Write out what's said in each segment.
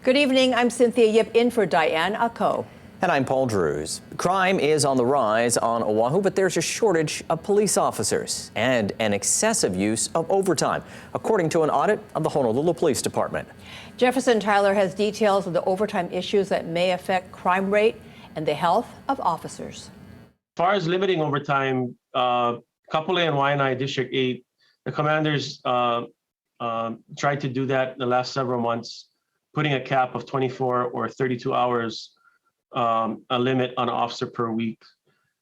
Good evening. I'm Cynthia Yip in for Diane Ako. And I'm Paul Drews. Crime is on the rise on Oahu, but there's a shortage of police officers and an excessive use of overtime, according to an audit of the Honolulu Police Department. Jefferson Tyler has details of the overtime issues that may affect crime rate and the health of officers. As far as limiting overtime, Kapolei and Waianae District 8, the commanders tried to do that in the last several months, putting a cap of 24 or 32 hours, a limit on an officer per week.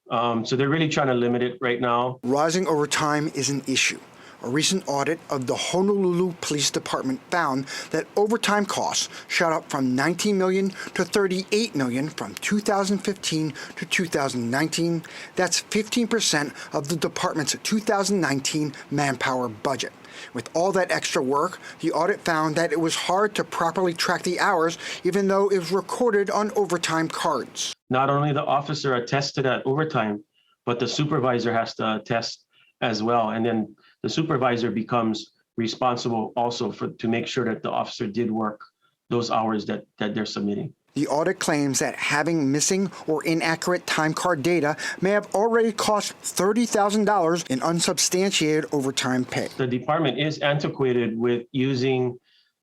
So they're really trying to limit it right now. Rising overtime is an issue. A recent audit of the Honolulu Police Department found that overtime costs shot up from $19 million to $38 million from 2015 to 2019. That's 15% of the department's 2019 manpower budget. With all that extra work, the audit found that it was hard to properly track the hours, even though it was recorded on overtime cards. Not only the officer attests to that overtime, but the supervisor has to attest as well. And then the supervisor becomes responsible also to make sure that the officer did work those hours that they're submitting. The audit claims that having missing or inaccurate time card data may have already cost $30,000 in unsubstantiated overtime pay. The department is antiquated with using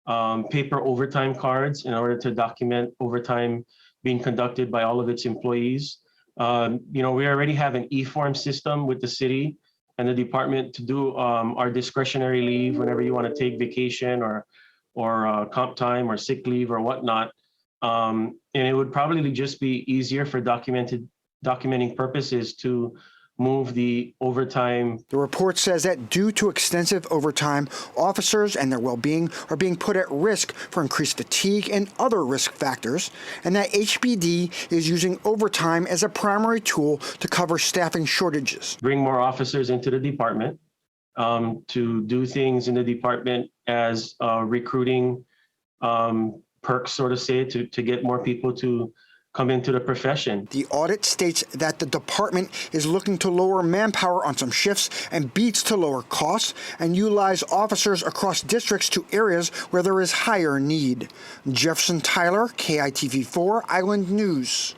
paper overtime cards in order to document overtime being conducted by all of its employees. We already have an e-form system with the city and the department to do our discretionary leave whenever you want to take vacation or comp time or sick leave or whatnot. And it would probably just be easier for documenting purposes to move the overtime. The report says that due to extensive overtime, officers and their well-being are being put at risk for increased fatigue and other risk factors, and that HPD is using overtime as a primary tool to cover staffing shortages. Bring more officers into the department to do things in the department as recruiting perks, so to say, to get more people to come into the profession. The audit states that the department is looking to lower manpower on some shifts and beats to lower costs and utilize officers across districts to areas where there is higher need. Jefferson Tyler, KITV4 Island News.